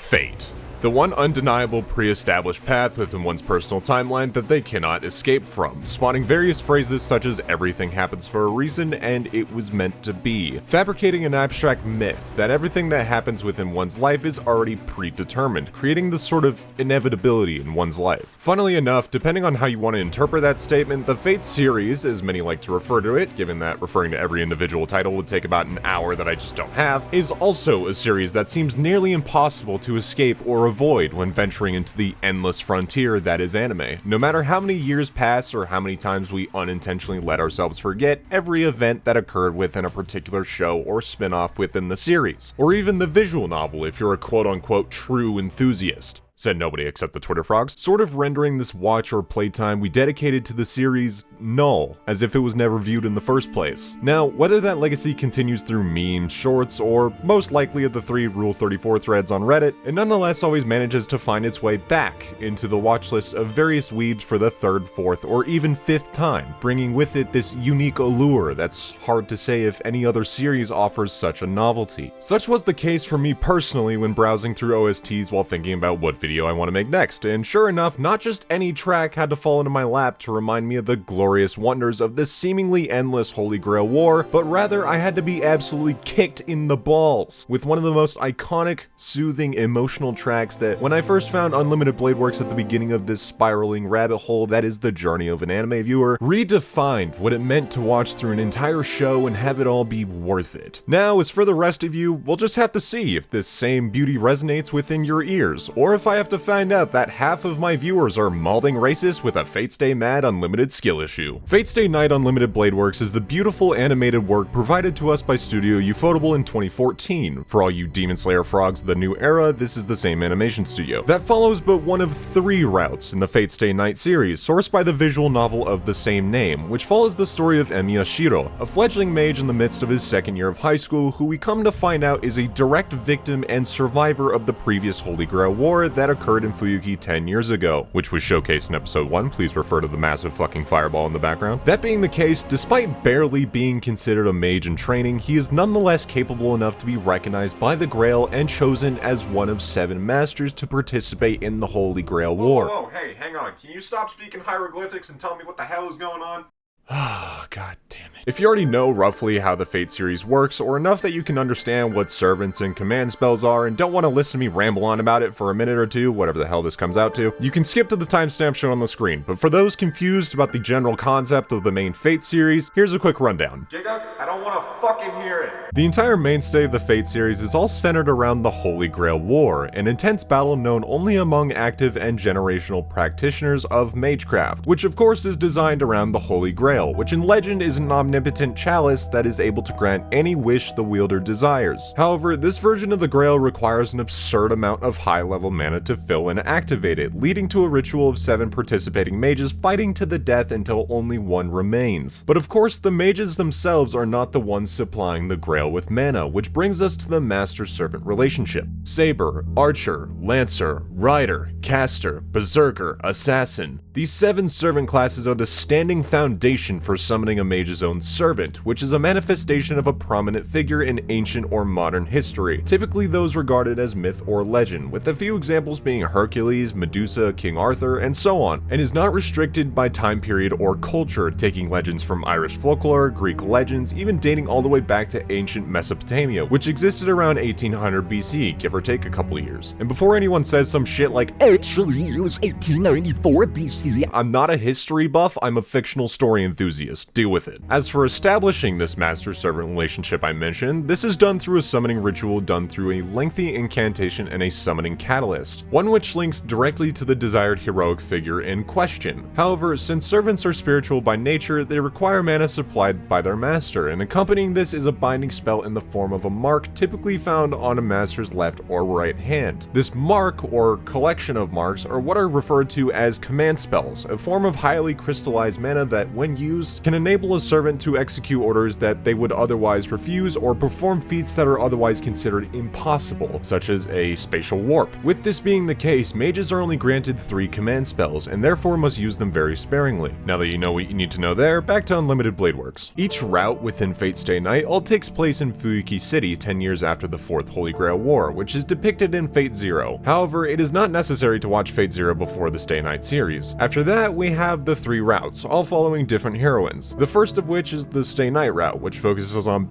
Fate. The one undeniable pre-established path within one's personal timeline that they cannot escape from, spawning various phrases such as everything happens for a reason and it was meant to be, fabricating an abstract myth that everything that happens within one's life is already predetermined, creating this sort of inevitability in one's life. Funnily enough, depending on how you want to interpret that statement, the Fate series, as many like to refer to it, given that referring to every individual title would take about an hour that I just don't have, is also a series that seems nearly impossible to escape or avoid when venturing into the endless frontier that is anime. No matter how many years pass or how many times we unintentionally let ourselves forget every event that occurred within a particular show or spin-off within the series, or even the visual novel if you're a quote-unquote true enthusiast. Said nobody except the Twitter frogs, sort of rendering this watch or playtime we dedicated to the series null, as if it was never viewed in the first place. Now, whether that legacy continues through memes, shorts, or most likely at the 3 Rule 34 threads on Reddit, it nonetheless always manages to find its way back into the watch list of various weebs for the 3rd, 4th, or even 5th time, bringing with it this unique allure that's hard to say if any other series offers such a novelty. Such was the case for me personally when browsing through OSTs while thinking about what video I want to make next, and sure enough, not just any track had to fall into my lap to remind me of the glorious wonders of this seemingly endless Holy Grail war, but rather I had to be absolutely kicked in the balls with one of the most iconic, soothing, emotional tracks that, when I first found Unlimited Blade Works at the beginning of this spiraling rabbit hole that is the journey of an anime viewer, redefined what it meant to watch through an entire show and have it all be worth it. Now, as for the rest of you, we'll just have to see if this same beauty resonates within your ears, or if I have to find out that half of my viewers are malding racist with a Fate Stay Mad Unlimited skill issue. Fate Stay Night Unlimited Blade Works is the beautiful animated work provided to us by Studio Ufotable in 2014. For all you Demon Slayer frogs of the new era, this is the same animation studio. That follows but one of 3 routes in the Fate Stay Night series, sourced by the visual novel of the same name, which follows the story of Emiya Shirou, a fledgling mage in the midst of his 2nd year of high school who we come to find out is a direct victim and survivor of the previous Holy Grail War that occurred in Fuyuki 10 years ago, which was showcased in episode 1, please refer to the massive fucking fireball in the background. That being the case, despite barely being considered a mage in training, he is nonetheless capable enough to be recognized by the Grail and chosen as one of 7 masters to participate in the Holy Grail War. Whoa, hey, hang on, can you stop speaking hieroglyphics and tell me what the hell is going on? Ah, god damn it. If you already know roughly how the Fate series works, or enough that you can understand what servants and command spells are and don't want to listen to me ramble on about it for a minute or two, whatever the hell this comes out to, you can skip to the timestamp shown on the screen. But for those confused about the general concept of the main Fate series, here's a quick rundown. Giguk, I don't want to fucking hear it. The entire mainstay of the Fate series is all centered around the Holy Grail War, an intense battle known only among active and generational practitioners of magecraft, which of course is designed around the Holy Grail, which in legend is an omnipotent chalice that is able to grant any wish the wielder desires. However, this version of the Grail requires an absurd amount of high-level mana to fill and activate it, leading to a ritual of 7 participating mages fighting to the death until only 1 remains. But of course, the mages themselves are not the ones supplying the Grail with mana, which brings us to the master-servant relationship. Saber, Archer, Lancer, Rider, Caster, Berserker, Assassin. These 7 servant classes are the standing foundation for summoning a mage's own servant, which is a manifestation of a prominent figure in ancient or modern history, typically those regarded as myth or legend, with a few examples being Hercules, Medusa, King Arthur, and so on, and is not restricted by time period or culture, taking legends from Irish folklore, Greek legends, even dating all the way back to ancient Mesopotamia, which existed around 1800 BC, give or take a couple years. And before anyone says some shit like, actually it was 1894 BC, I'm not a history buff, I'm a fictional story enthusiast, deal with it. As for establishing this master-servant relationship I mentioned, this is done through a summoning ritual done through a lengthy incantation and a summoning catalyst, one which links directly to the desired heroic figure in question. However, since servants are spiritual by nature, they require mana supplied by their master, and accompanying this is a binding spell in the form of a mark typically found on a master's left or right hand. This mark, or collection of marks, are what are referred to as command spells, a form of highly crystallized mana that, when used can enable a servant to execute orders that they would otherwise refuse or perform feats that are otherwise considered impossible, such as a spatial warp. With this being the case, mages are only granted 3 command spells, and therefore must use them very sparingly. Now that you know what you need to know there, back to Unlimited Blade Works. Each route within Fate Stay Night all takes place in Fuyuki City 10 years after the 4th Holy Grail War, which is depicted in Fate Zero. However, it is not necessary to watch Fate Zero before the Stay Night series. After that, we have the 3 routes, all following different heroines. The first of which is the Stay Night route, which focuses on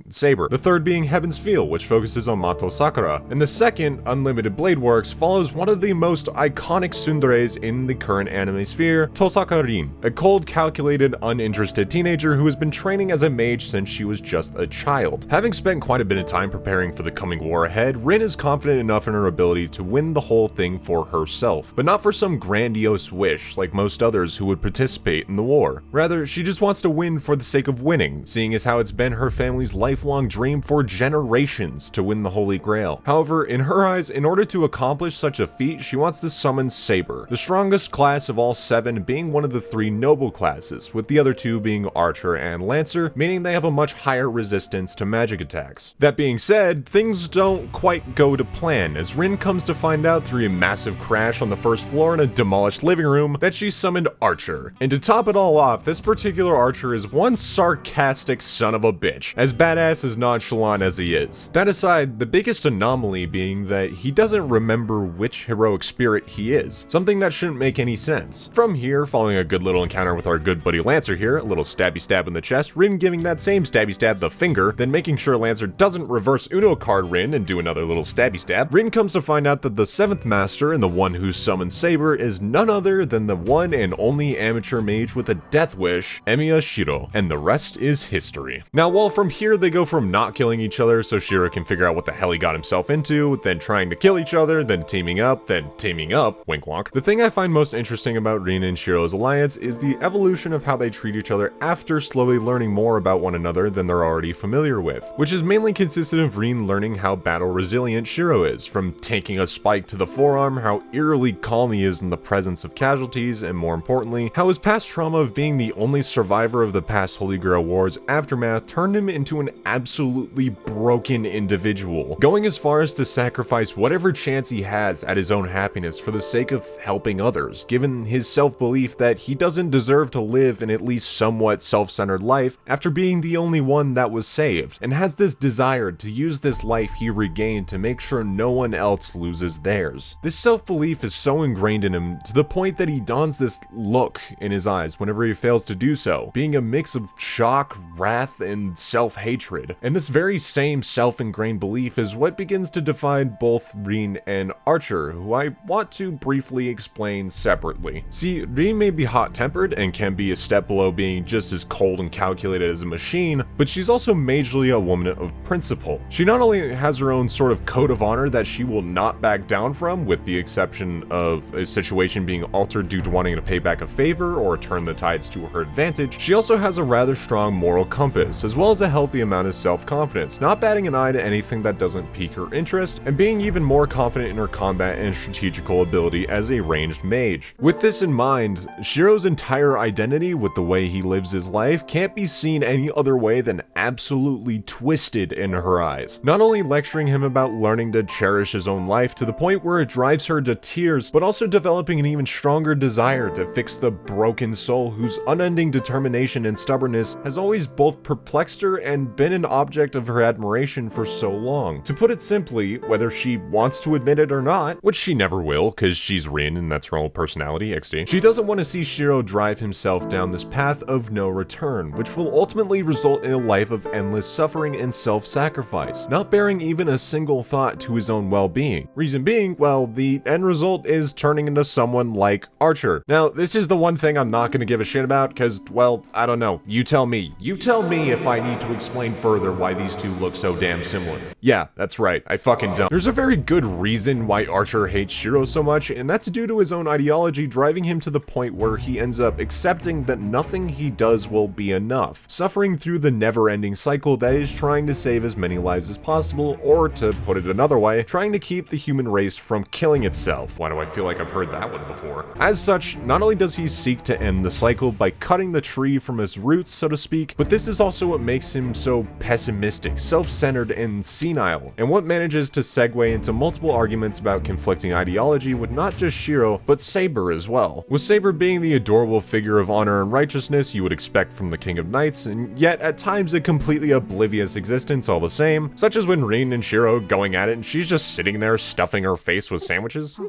Saber. The third being Heaven's Feel, which focuses on Mato Sakura. And the second, Unlimited Blade Works, follows one of the most iconic tsunderes in the current anime sphere, Tosaka Rin, a cold, calculated, uninterested teenager who has been training as a mage since she was just a child. Having spent quite a bit of time preparing for the coming war ahead, Rin is confident enough in her ability to win the whole thing for herself, but not for some grandiose wish like most others who would participate in the war. Rather, she just wants to win for the sake of winning, seeing as how it's been her family's lifelong dream for generations to win the Holy Grail. However, in her eyes, in order to accomplish such a feat, she wants to summon Saber, the strongest class of all 7 being one of the 3 noble classes, with the other 2 being Archer and Lancer, meaning they have a much higher resistance to magic attacks. That being said, things don't quite go to plan, as Rin comes to find out through a massive crash on the first floor in a demolished living room that she summoned Archer. And to top it all off, this particular Archer is one sarcastic son of a bitch, as badass as nonchalant as he is. That aside, the biggest anomaly being that he doesn't remember which heroic spirit he is, something that shouldn't make any sense. From here, following a good little encounter with our good buddy Lancer here, a little stabby stab in the chest, Rin giving that same stabby stab the finger, then making sure Lancer doesn't reverse Uno card Rin and do another little stabby stab, Rin comes to find out that the 7th master and the one who summoned Saber is none other than the one and only amateur mage with a death wish, Emiya Shirou, and the rest is history. Now, while from here they go from not killing each other so Shirou can figure out what the hell he got himself into, then trying to kill each other, then teaming up, wink wonk. The thing I find most interesting about Rin and Shirou's alliance is the evolution of how they treat each other after slowly learning more about one another than they're already familiar with, which is mainly consistent of Rin learning how battle resilient Shirou is, from taking a spike to the forearm, how eerily calm he is in the presence of casualties, and more importantly, how his past trauma of being the only survivor of the past Holy Grail War's aftermath turned him into an absolutely broken individual, going as far as to sacrifice whatever chance he has at his own happiness for the sake of helping others, given his self-belief that he doesn't deserve to live an at least somewhat self-centered life after being the only one that was saved, and has this desire to use this life he regained to make sure no one else loses theirs. This self-belief is so ingrained in him to the point that he dons this look in his eyes whenever he fails to do so, being a mix of shock, wrath, and self-hatred. And this very same self-ingrained belief is what begins to define both Rin and Archer, who I want to briefly explain separately. See, Rin may be hot-tempered and can be a step below being just as cold and calculated as a machine, but she's also majorly a woman of principle. She not only has her own sort of code of honor that she will not back down from, with the exception of a situation being altered due to wanting to pay back a favor or turn the tides to her advantage, she also has a rather strong moral compass, as well as a healthy amount of self-confidence, not batting an eye to anything that doesn't pique her interest, and being even more confident in her combat and strategical ability as a ranged mage. With this in mind, Shirou's entire identity with the way he lives his life can't be seen any other way than absolutely twisted in her eyes. Not only lecturing him about learning to cherish his own life to the point where it drives her to tears, but also developing an even stronger desire to fix the broken soul whose unending determination and stubbornness has always both perplexed her and been an object of her admiration for so long. To put it simply, whether she wants to admit it or not, which she never will, cause she's Rin and that's her whole personality, XD, she doesn't want to see Shirou drive himself down this path of no return, which will ultimately result in a life of endless suffering and self-sacrifice, not bearing even a single thought to his own well-being. Reason being, well, the end result is turning into someone like Archer. Now, this is the one thing I'm not gonna give a shit about, cause, well, I don't know. You tell me. You tell me if I need to explain further why these two look so damn similar. Yeah, that's right. I fucking don't. There's a very good reason why Archer hates Shirou so much, and that's due to his own ideology driving him to the point where he ends up accepting that nothing he does will be enough, suffering through the never-ending cycle that is trying to save as many lives as possible, or to put it another way, trying to keep the human race from killing itself. Why do I feel like I've heard that one before? As such, not only does he seek to end the cycle, by cutting the tree from its roots, so to speak, but this is also what makes him so pessimistic, self-centered, and senile, and what manages to segue into multiple arguments about conflicting ideology with not just Shirou, but Saber as well. With Saber being the adorable figure of honor and righteousness you would expect from the King of Knights, and yet at times a completely oblivious existence all the same, such as when Rin and Shirou going at it and she's just sitting there stuffing her face with sandwiches. 何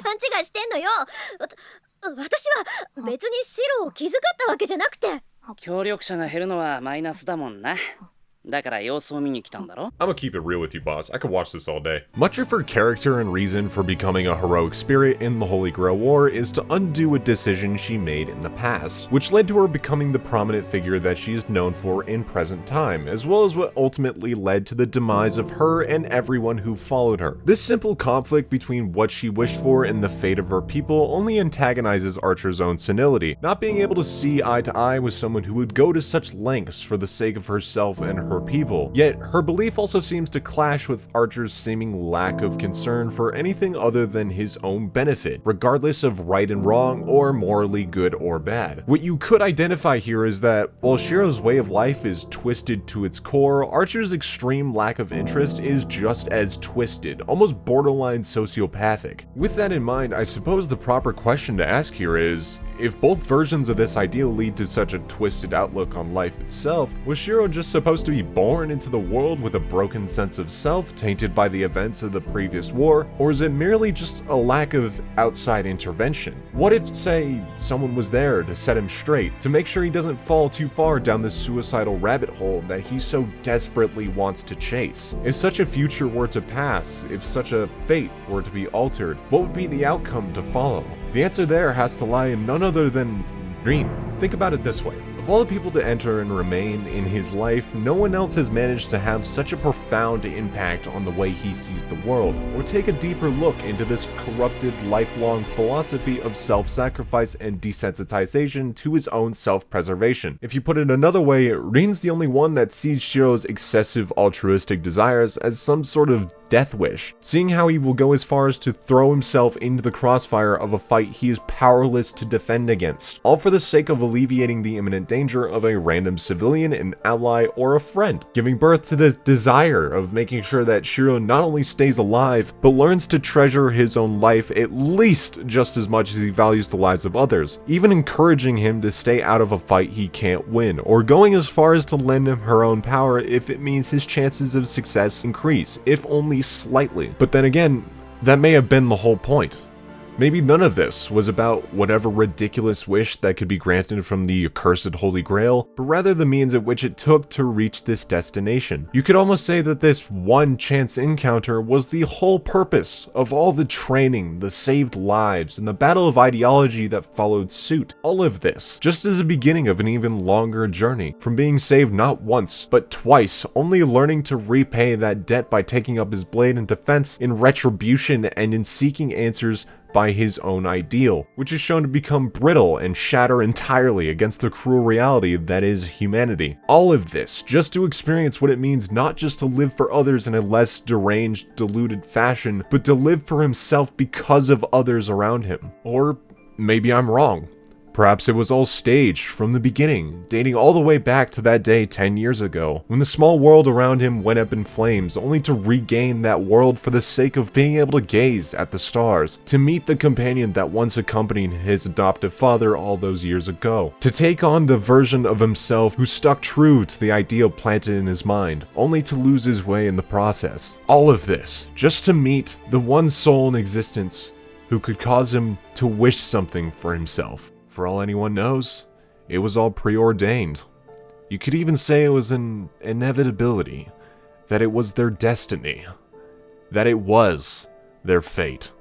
勘違いしてんのよ。私は別にシロを気遣ったわけじゃなくて。協力者が減るのはマイナスだもんな。だから様子を見に来たんだろ? I'm gonna keep it real with you, boss. I could watch this all day. Much of her character and reason for becoming a heroic spirit in the Holy Grail War is to undo a decision she made in the past, which led to her becoming the prominent figure that she is known for in present time, as well as what ultimately led to the demise of her and everyone who followed her. This simple conflict between what she wished for and the fate of her people only antagonizes Archer's own senility, not being able to see eye to eye with someone who would go to such lengths for the sake of herself and her people. Yet, her belief also seems to clash with Archer's seeming lack of concern for anything other than his own benefit, regardless of right and wrong or morally good or bad. What you could identify here is that, while Shirou's way of life is twisted to its core, Archer's extreme lack of interest is just as twisted, almost borderline sociopathic. With that in mind, I suppose the proper question to ask here is, if both versions of this ideal lead to such a twisted outlook on life itself, was Shirou just supposed to be born into the world with a broken sense of self tainted by the events of the previous war, or is it merely just a lack of outside intervention? What if, say, someone was there to set him straight, to make sure he doesn't fall too far down this suicidal rabbit hole that he so desperately wants to chase? If such a future were to pass, if such a fate were to be altered, what would be the outcome to follow? The answer there has to lie in none other than Rin. Think about it this way. Of all the people to enter and remain in his life, no one else has managed to have such a profound impact on the way he sees the world, or take a deeper look into this corrupted, lifelong philosophy of self-sacrifice and desensitization to his own self-preservation. If you put it another way, Rin's the only one that sees Shirou's excessive altruistic desires as some sort of death wish, seeing how he will go as far as to throw himself into the crossfire of a fight he is powerless to defend against, all for the sake of alleviating the imminent danger of a random civilian, an ally, or a friend, giving birth to this desire of making sure that Shirou not only stays alive, but learns to treasure his own life at least just as much as he values the lives of others, even encouraging him to stay out of a fight he can't win, or going as far as to lend him her own power if it means his chances of success increase, if only slightly. But then again, that may have been the whole point. Maybe none of this was about whatever ridiculous wish that could be granted from the accursed Holy Grail, but rather the means at which it took to reach this destination. You could almost say that this one chance encounter was the whole purpose of all the training, the saved lives, and the battle of ideology that followed suit. All of this, just as the beginning of an even longer journey, from being saved not once, but twice, only learning to repay that debt by taking up his blade in defense, in retribution, and in seeking answers by his own ideal, which is shown to become brittle and shatter entirely against the cruel reality that is humanity. All of this just to experience what it means not just to live for others in a less deranged, deluded fashion, but to live for himself because of others around him. Or maybe I'm wrong. Perhaps it was all staged from the beginning, dating all the way back to that day 10 years ago, when the small world around him went up in flames, only to regain that world for the sake of being able to gaze at the stars, to meet the companion that once accompanied his adoptive father all those years ago, to take on the version of himself who stuck true to the ideal planted in his mind, only to lose his way in the process. All of this, just to meet the one soul in existence who could cause him to wish something for himself. For all anyone knows, it was all preordained. You could even say it was an inevitability, that it was their destiny, that it was their fate.